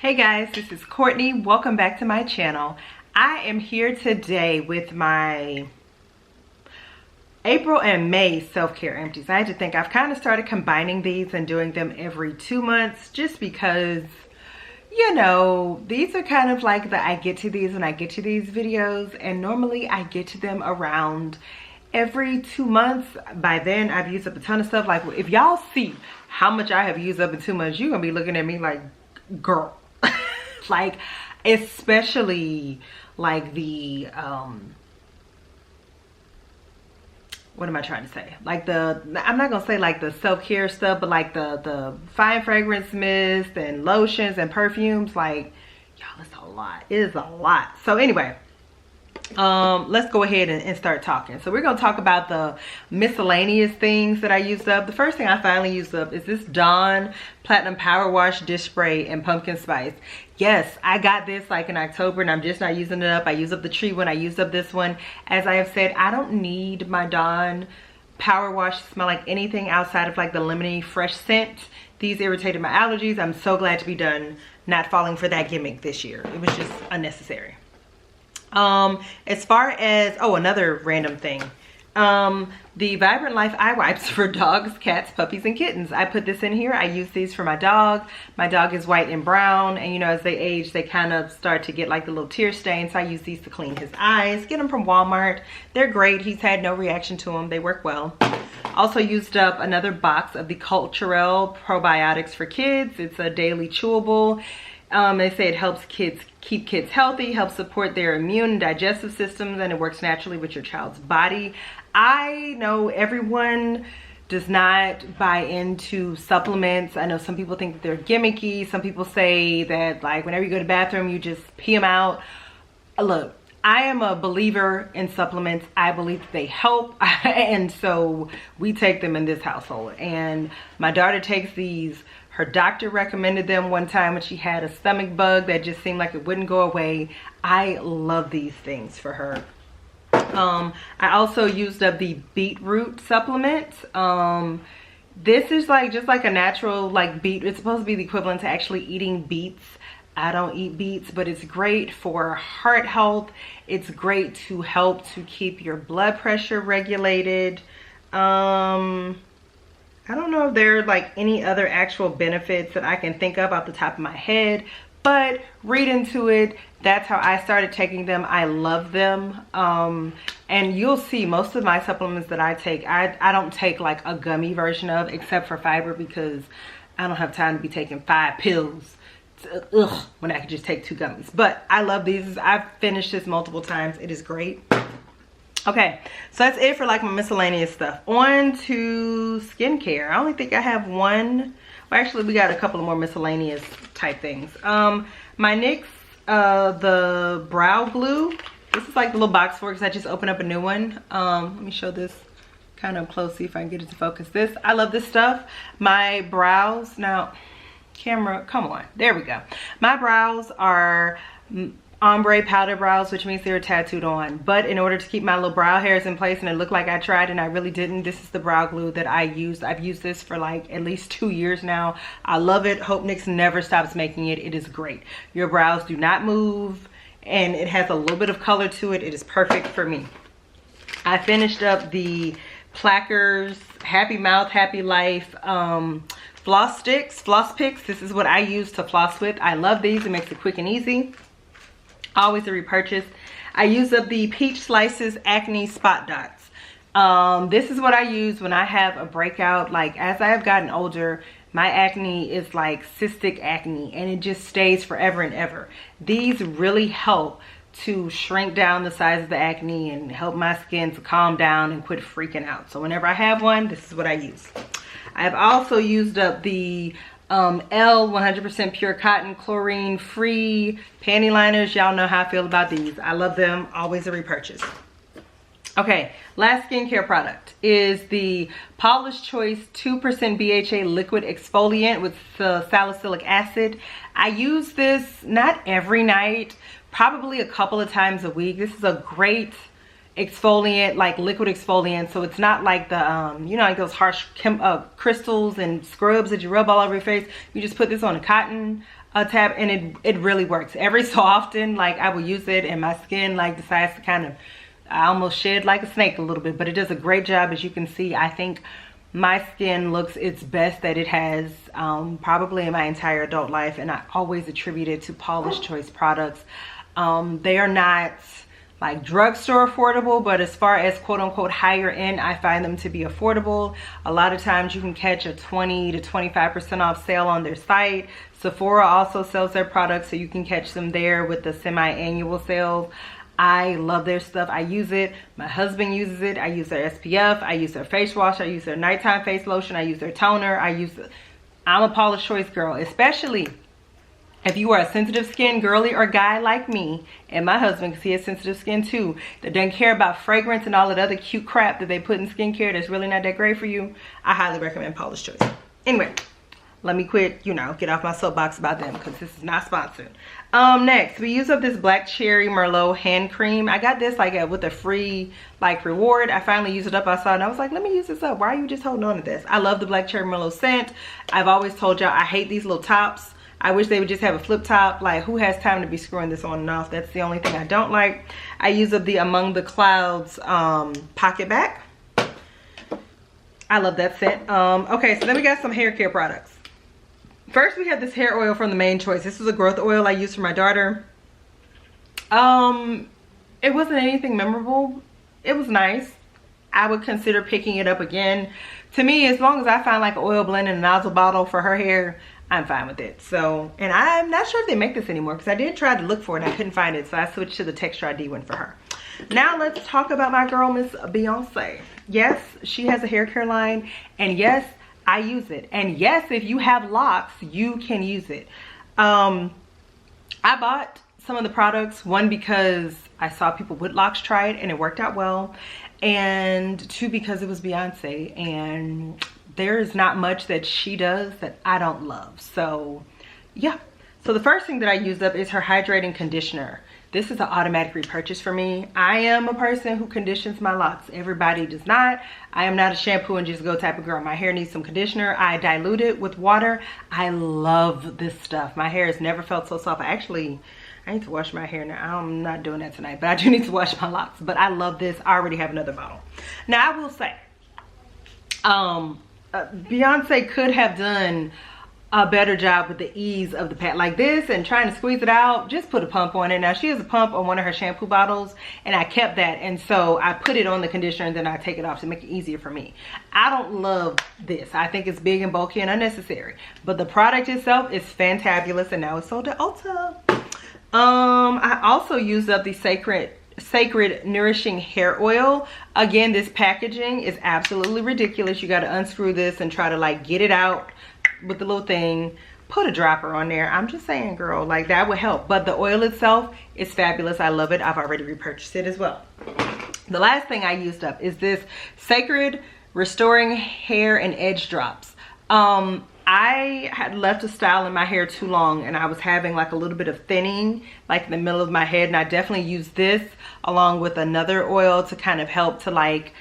Hey guys, this is Courtney. Welcome back to my channel. I am here today with my April and May self-care empties. I had to think, I've kind of started combining these and doing them every 2 months just because, you know, these are kind of like the I get to these when I get to these videos, and normally I get to them around every 2 months. By then I've used up a ton of stuff. Like, if y'all see how much I have used up in 2 months, you're gonna be looking at me like, girl. Like, especially like the what am I trying to say, like I'm not gonna say like the self-care stuff, but like the fine fragrance mist and lotions and perfumes. Like, y'all, it's a lot. It is a lot. So anyway, let's go ahead and start talking. So we're gonna talk about the miscellaneous things that I used up. The first thing I finally used up is this Dawn Platinum Power Wash Dish Spray and Pumpkin Spice. Yes, I got this like in October and I'm just not using it up. I used up the tree one, I used up this one. As I have said, I don't need my Dawn Power Wash to smell like anything outside of like the lemony fresh scent. These irritated my allergies. I'm so glad to be done not falling for that gimmick this year. It was just unnecessary. As far as, oh, another random thing, the Vibrant Life eye wipes for dogs, cats, puppies, and kittens. I put this in here. I use these for my dog. My dog is white and brown, and you know, as they age, they kind of start to get like the little tear stains. So I use these to clean his eyes. Get them from Walmart. They're great. He's had no reaction to them. They work well. Also used up another box of the Culturelle probiotics for kids. It's a daily chewable. They say it helps keep kids healthy, helps support their immune and digestive systems, and it works naturally with your child's body. I know everyone does not buy into supplements. I know some people think that they're gimmicky. Some people say that like whenever you go to the bathroom, you just pee them out. Look, I am a believer in supplements. I believe that they help, and so we take them in this household. And my daughter takes these. Her doctor recommended them one time when she had a stomach bug that just seemed like it wouldn't go away. I love these things for her. I also used up the beetroot supplement. This is like just like a natural like beet. It's supposed to be the equivalent to actually eating beets. I don't eat beets, but it's great for heart health. It's great to help to keep your blood pressure regulated. I don't know if there are like any other actual benefits that I can think of off the top of my head, but read into it. That's how I started taking them. I love them. And you'll see most of my supplements that I take, I don't take like a gummy version of, except for fiber, because I don't have time to be taking 5 pills when I could just take 2 gummies. But I love these. I've finished this multiple times. It is great. Okay, so that's it for like my miscellaneous stuff. On to skincare. I only think I have one. Well, actually, we got a couple of more miscellaneous type things. My NYX, the brow glue. This is like the little box for it because I just opened up a new one. Let me show this kind of close, see if I can get it to focus. This, I love this stuff. My brows, now, camera, come on. There we go. My brows are ombre powder brows, which means they're tattooed on. But in order to keep my little brow hairs in place and it looked like I tried and I really didn't, this is the brow glue that I used. I've used this for like at least 2 years now. I love it. Hope NYX never stops making it. It is great. Your brows do not move and it has a little bit of color to it. It is perfect for me. I finished up the Plackers Happy Mouth Happy Life floss sticks, floss picks. This is what I use to floss with. I love these. It makes it quick and easy. Always a repurchase. I use up the Peach Slices Acne Spot Dots. This is what I use when I have a breakout. Like, as I have gotten older, my acne is like cystic acne and it just stays forever and ever. These really help to shrink down the size of the acne and help my skin to calm down and quit freaking out. So whenever I have one, this is what I use. I've also used up the L 100% pure cotton chlorine free panty liners. Y'all know how I feel about these. I love them. Always a repurchase. Okay, last skincare product is the Paula's Choice 2% BHA liquid exfoliant with salicylic acid. I use this not every night, probably a couple of times a week. This is a great exfoliant, like liquid exfoliant, so it's not like the you know, like those harsh crystals and scrubs that you rub all over your face. You just put this on a cotton tab, and it really works. Every so often, like I will use it and my skin like decides to kind of, I almost shed like a snake a little bit, but it does a great job. As you can see, I think my skin looks its best that it has probably in my entire adult life, and I always attribute it to Paula's Choice products. They are not like drugstore affordable, but as far as quote unquote higher end, I find them to be affordable. A lot of times you can catch a 20 to 25% off sale on their site. Sephora also sells their products, so you can catch them there with the semi-annual sales. I love their stuff. I use it. My husband uses it. I use their SPF. I use their face wash. I use their nighttime face lotion. I use their toner. I'm a Paula's Choice girl, especially if you are a sensitive skin girly or guy like me, and my husband, because he has sensitive skin too, that doesn't care about fragrance and all that other cute crap that they put in skincare that's really not that great for you, I highly recommend Paula's Choice. Anyway, let me quit, you know, get off my soapbox about them because this is not sponsored. Next, we use up this Black Cherry Merlot hand cream. I got this like with a free like reward. I finally used it up outside and I was like, let me use this up. Why are you just holding on to this? I love the Black Cherry Merlot scent. I've always told y'all I hate these little tops. I wish they would just have a flip top. Like, who has time to be screwing this on and off? That's the only thing I don't like. I use up the Among the Clouds pocket back. I love that scent. Okay, so then we got some hair care products. First, we have this hair oil from the Main Choice. This was a growth oil I used for my daughter. It wasn't anything memorable. It was nice. I would consider picking it up again. To me, as long as I find like an oil blend in a nozzle bottle for her hair, I'm fine with it. So, and I'm not sure if they make this anymore because I did try to look for it and I couldn't find it. So I switched to the Texture ID one for her. Now let's talk about my girl, Miss Beyonce. Yes, she has a hair care line, and yes, I use it. And yes, if you have locks, you can use it. I bought some of the products, one because I saw people with locks try it and it worked out well, and two because it was Beyonce and there is not much that she does that I don't love. So yeah, so the first thing that I used up is her hydrating conditioner. This is an automatic repurchase for me. I am a person who conditions my locks. Everybody does not. I am not a shampoo and just go type of girl. My hair needs some conditioner. I dilute it with water. I love this stuff. My hair has never felt so soft. I need to wash my hair now. I'm not doing that tonight, but I do need to wash my locks. But I love this. I already have another bottle. Now I will say, Beyonce could have done a better job with the ease of the pad like this and trying to squeeze it out. Just put a pump on it. Now she has a pump on one of her shampoo bottles and I kept that, and so I put it on the conditioner and then I take it off to make it easier for me. I don't love this. I think it's big and bulky and unnecessary, but the product itself is fantabulous, and now it's sold at Ulta. I also used up the Sacred Nourishing Hair Oil. Again, this packaging is absolutely ridiculous. You got to unscrew this and try to like get it out with the little thing. Put a dropper on there. I'm just saying, girl, like that would help. But the oil itself is fabulous. I love it. I've already repurchased it as well. The last thing I used up is this Sacred Restoring Hair and Edge Drops. I had left a style in my hair too long and I was having like a little bit of thinning like in the middle of my head, and I definitely used this along with another oil to kind of help to like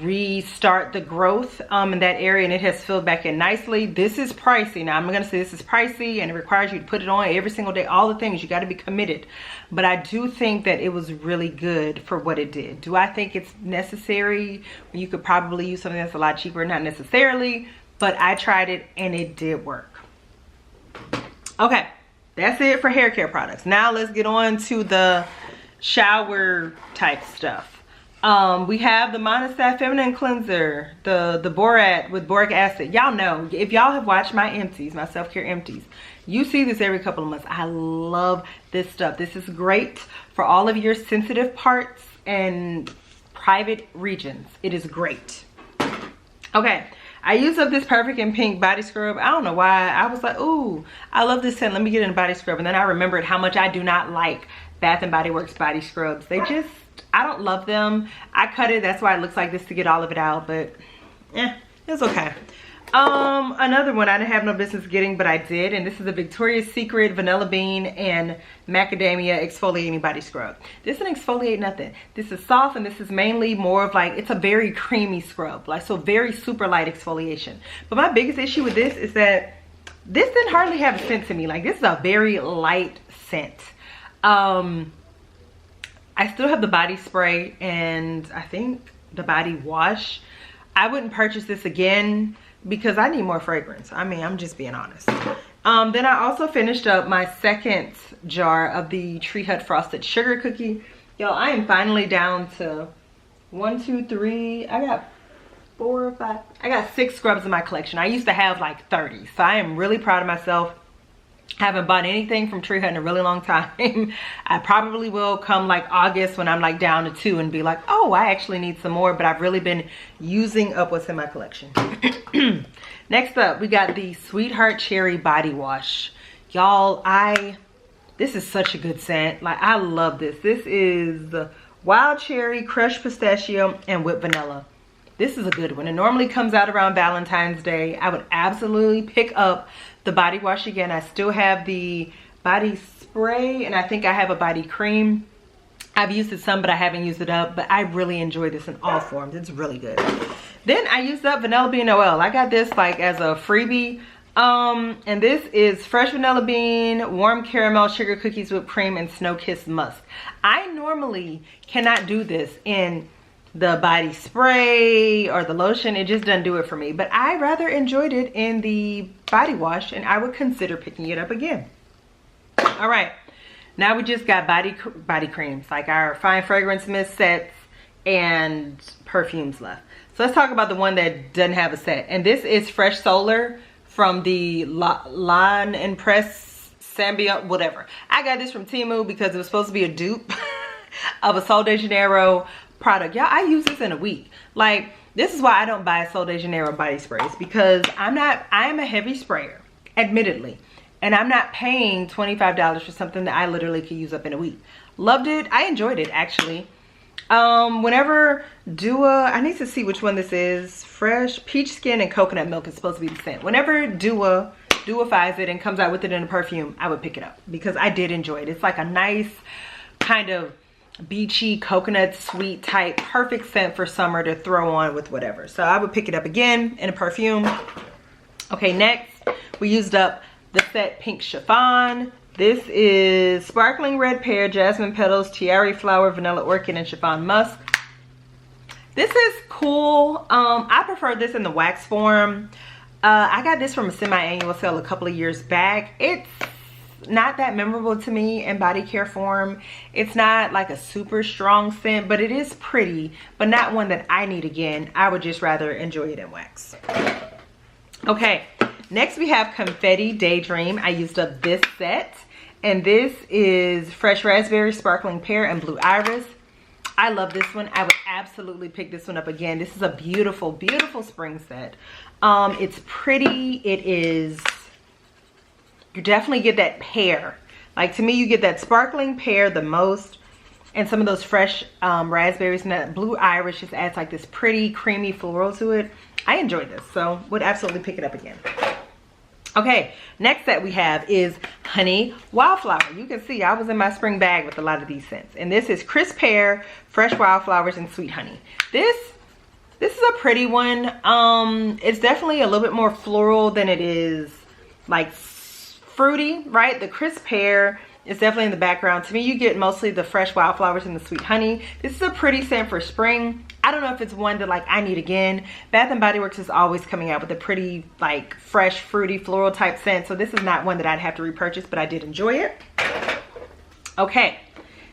restart the growth in that area, and it has filled back in nicely. This is pricey. Now I'm gonna say this is pricey and it requires you to put it on every single day, all the things. You got to be committed, but I do think that it was really good for what it did. Do I think it's necessary? You could probably use something that's a lot cheaper. Not necessarily, but I tried it and it did work. Okay, that's it for hair care products. Now let's get on to the shower type stuff. We have the Monistat Feminine Cleanser, the Borat with boric acid. Y'all know, if y'all have watched my empties, my self-care empties, you see this every couple of months. I love this stuff. This is great for all of your sensitive parts and private regions. It is great. Okay, I used up this Perfect and Pink body scrub. I don't know why. I was like, ooh, I love this scent. Let me get in a body scrub. And then I remembered how much I do not like Bath and Body Works body scrubs. They just, I don't love them. I cut it. That's why it looks like this, to get all of it out. But yeah, it's okay. Another one I didn't have no business getting, but I did. And this is a Victoria's Secret Vanilla Bean and Macadamia Exfoliating Body Scrub. This doesn't exfoliate nothing. This is soft, and this is mainly more of like, it's a very creamy scrub. Like, so very super light exfoliation. But my biggest issue with this is that this didn't hardly have a scent to me. Like, this is a very light scent. I still have the body spray and I think the body wash. I wouldn't purchase this again because I need more fragrance. I mean, I'm just being honest. Then I also finished up my second jar of the Tree Hut Frosted Sugar Cookie. Yo, I am finally down to 1, 2, 3. I got 4 or 5. I got 6 scrubs in my collection. I used to have like 30. So I am really proud of myself. I haven't bought anything from Tree Hut in a really long time. I probably will come like August when I'm like down to 2 and be like, oh, I actually need some more. But I've really been using up what's in my collection. Next up, we got the Sweetheart Cherry Body Wash. Y'all, this is such a good scent. Like, I love this. This is wild cherry, crushed pistachio, and whipped vanilla. This is a good one. It normally comes out around Valentine's Day. I would absolutely pick up the body wash again. I still have the body spray, and I think I have a body cream. I've used it some, but I haven't used it up. But I really enjoy this in all forms. It's really good. Then I used up Vanilla Bean Noel. I got this like as a freebie. And this is fresh vanilla bean, warm caramel, sugar cookies, whipped cream, and snow kissed musk. I normally cannot do this in the body spray or the lotion. It just doesn't do it for me. But I rather enjoyed it in the body wash, and I would consider picking it up again. All right, now we just got body creams, like our fine fragrance mist sets and perfumes left. So let's talk about the one that doesn't have a set. And this is Fresh Solar from the Lawn and Press Sambia, whatever. I got this from Temu because it was supposed to be a dupe of a Sol de Janeiro product. Y'all, I use this in a week. Like, this is why I don't buy Sol de Janeiro body sprays, because I am a heavy sprayer, admittedly. And I'm not paying $25 for something that I literally could use up in a week. Loved it. I enjoyed it, actually. Whenever Dua, I need to see which one this is. Fresh peach skin and coconut milk is supposed to be the scent. Whenever Duafies it and comes out with it in a perfume, I would pick it up because I did enjoy it. It's like a nice kind of beachy coconut sweet type, perfect scent for summer to throw on with whatever. So I would pick it up again in a perfume. Okay, next we used up the set Pink Chiffon. This is sparkling red pear, jasmine petals, tiare flower, vanilla orchid, and chiffon musk. This is cool. I prefer this in the wax form. I got this from a semi-annual sale a couple of years back. It's not that memorable to me in body care form. It's not like a super strong scent, but it is pretty, but not one that I need again. I would just rather enjoy it in wax. Okay, next we have Confetti Daydream. I used up this set, and this is fresh raspberry, sparkling pear, and blue iris. I love this one. I would absolutely pick this one up again. This is a beautiful, beautiful spring set. It's pretty. It is, you definitely get that pear. Like, to me, you get that sparkling pear the most, and some of those fresh raspberries, and that blue iris just adds like this pretty creamy floral to it. I enjoyed this, so would absolutely pick it up again. Okay, next set we have is Honey Wildflower. You can see I was in my spring bag with a lot of these scents. And this is crisp pear, fresh wildflowers, and sweet honey. This is a pretty one. It's definitely a little bit more floral than it is like fruity, right? The crisp pear is definitely in the background. To me, you get mostly the fresh wildflowers and the sweet honey. This is a pretty scent for spring. I don't know if it's one that like I need again. Bath and Body Works is always coming out with a pretty like fresh, fruity, floral type scent. So this is not one that I'd have to repurchase, but I did enjoy it. Okay,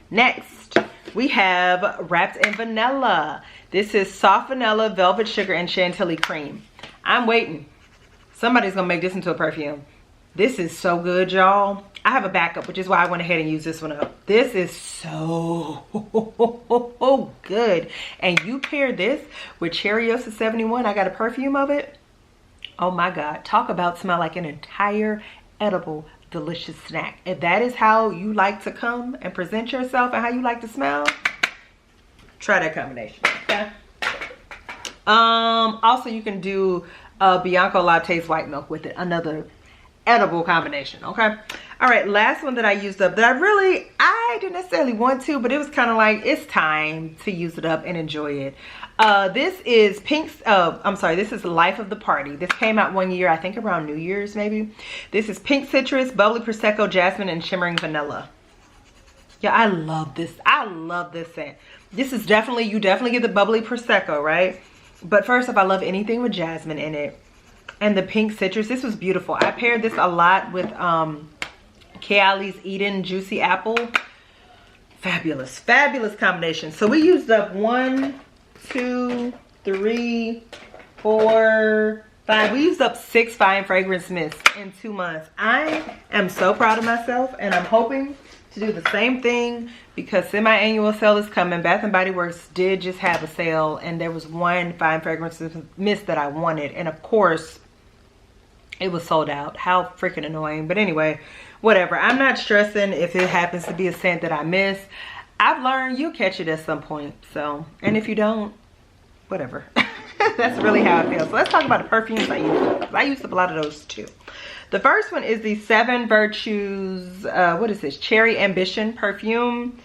next we have Wrapped in Vanilla. This is soft vanilla, velvet sugar, and chantilly cream. I'm waiting. Somebody's gonna make this into a perfume. This is so good, y'all. I have a backup, which is why I went ahead and used this one up. This is so good. And you pair this with Cherryosa 71. I got a perfume of it. Oh my God. Talk about smell like an entire edible, delicious snack. If that is how you like to come and present yourself and how you like to smell, try that combination. Okay. Also, you can do Bianco Latte's white milk with it. Another edible combination. Okay. All right, last one that I used up that I didn't necessarily want to, but it was kind of like it's time to use it up and enjoy it. This is Pink's, I'm sorry, this is Life of the Party. This came out 1 year, I think around New Year's maybe. This is Pink Citrus, Bubbly Prosecco, Jasmine, and Shimmering Vanilla. Yeah, I love this. I love this scent. This is definitely, you definitely get the Bubbly Prosecco, right? But first off, I love anything with jasmine in it. And the Pink Citrus, this was beautiful. I paired this a lot with Kayali's Eden Juicy Apple. Fabulous, fabulous combination. So we used up 1, 2, 3, 4, 5. We used up 6 fine fragrance mists in 2 months. I am so proud of myself, and I'm hoping to do the same thing because semi-annual sale is coming. Bath and Body Works did just have a sale, and there was 1 fine fragrance mist that I wanted, and of course it was sold out. How freaking annoying. But anyway, whatever. I'm not stressing if it happens to be a scent that I miss. I've learned you'll catch it at some point. So, and if you don't, whatever. That's really how I feel. So let's talk about the perfumes I used. I used up a lot of those too. The first one is the 7 Virtues, what is this? Cherry Ambition perfume.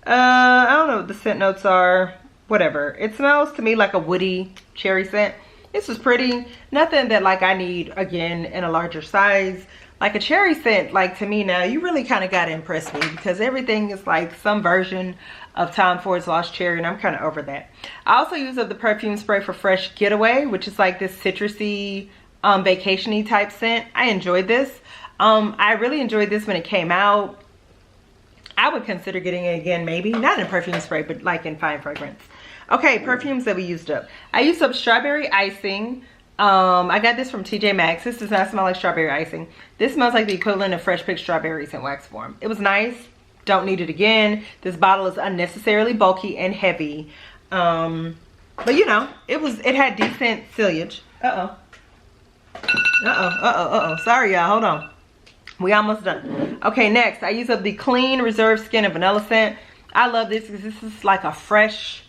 I don't know what the scent notes are. Whatever. It smells to me like a woody cherry scent. This is pretty. Nothing that like I need, again, in a larger size. Like a cherry scent, like to me now, you really kind of got to impress me because everything is like some version of Tom Ford's Lost Cherry, and I'm kind of over that. I also use up the perfume spray for Fresh Getaway, which is like this citrusy, vacation-y type scent. I enjoyed this. I really enjoyed this when it came out. I would consider getting it again, maybe. Not in perfume spray, but like in fine fragrance. Okay, perfumes that we used up. I used up Strawberry Icing. I got this from TJ Maxx. This does not smell like strawberry icing. This smells like the equivalent of fresh picked strawberries in wax form. It was nice. Don't need it again. This bottle is unnecessarily bulky and heavy. But you know, it had decent foliage. Sorry y'all, hold on. We almost done. Okay, next I use up the Clean Reserve Skin and Vanilla scent. I love this because this is like a fresh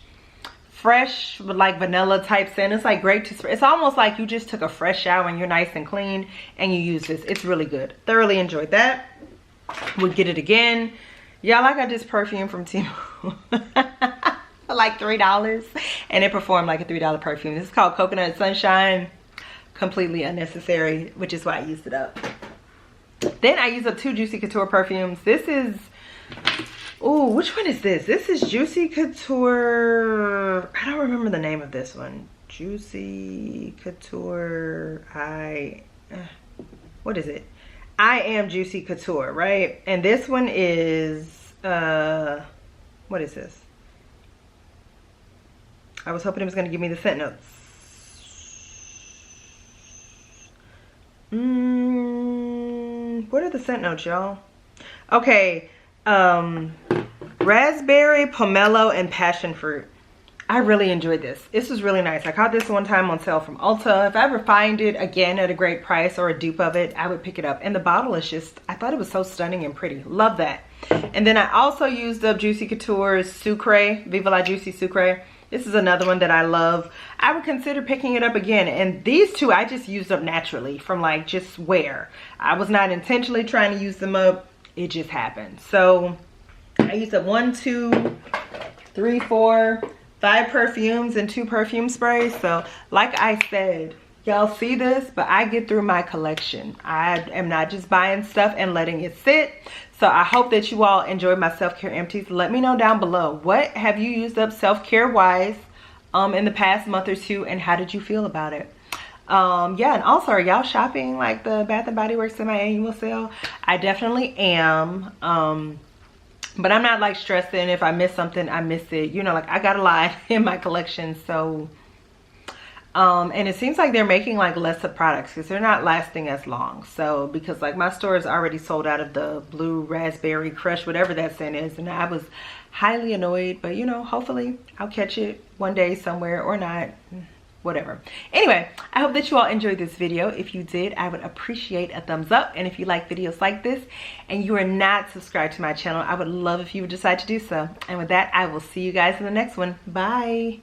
but like vanilla type scent. It's like great to spray. It's almost like you just took a fresh shower and you're nice and clean and you use this. It's really good. Thoroughly enjoyed that. Would get it again. Y'all, I got this perfume from Temu for like $3 and it performed like a $3 perfume. This is called Coconut Sunshine. Completely unnecessary, which is why I used it up. Then I used up 2 Juicy Couture perfumes. This is, oh, which one is this? This is Juicy Couture. I don't remember the name of this one. Juicy Couture. What is it? I Am Juicy Couture, right? And this one is, what is this? I was hoping it was going to give me the scent notes. What are the scent notes, y'all? Okay. Raspberry, pomelo, and passion fruit. I really enjoyed this. This was really nice. I caught this one time on sale from Ulta. If I ever find it again at a great price or a dupe of it, I would pick it up. And the bottle is just, I thought it was so stunning and pretty. Love that. And then I also used up Juicy Couture's Sucre, Viva La Juicy Sucre. This is another one that I love. I would consider picking it up again. And these two I just used up naturally from like just wear. I was not intentionally trying to use them up. It just happened. So I used up 1, 2, 3, 4, 5 perfumes and 2 perfume sprays. So like I said, y'all see this, but I get through my collection. I am not just buying stuff and letting it sit. So I hope that you all enjoyed my self-care empties. Let me know down below, what have you used up self-care wise in the past month or 2, and how did you feel about it? Yeah, and also, are y'all shopping like the Bath and Body Works semi-annual sale? I definitely am. But I'm not like stressing if I miss something, I miss it. You know, like I got a lot in my collection, so and it seems like they're making like less of products because they're not lasting as long. So because like my store is already sold out of the blue raspberry crush, whatever that scent is, and I was highly annoyed, but you know, hopefully I'll catch it one day somewhere or not, whatever. Anyway, I hope that you all enjoyed this video. If you did, I would appreciate a thumbs up. And if you like videos like this and you are not subscribed to my channel, I would love if you would decide to do so. And with that, I will see you guys in the next one. Bye.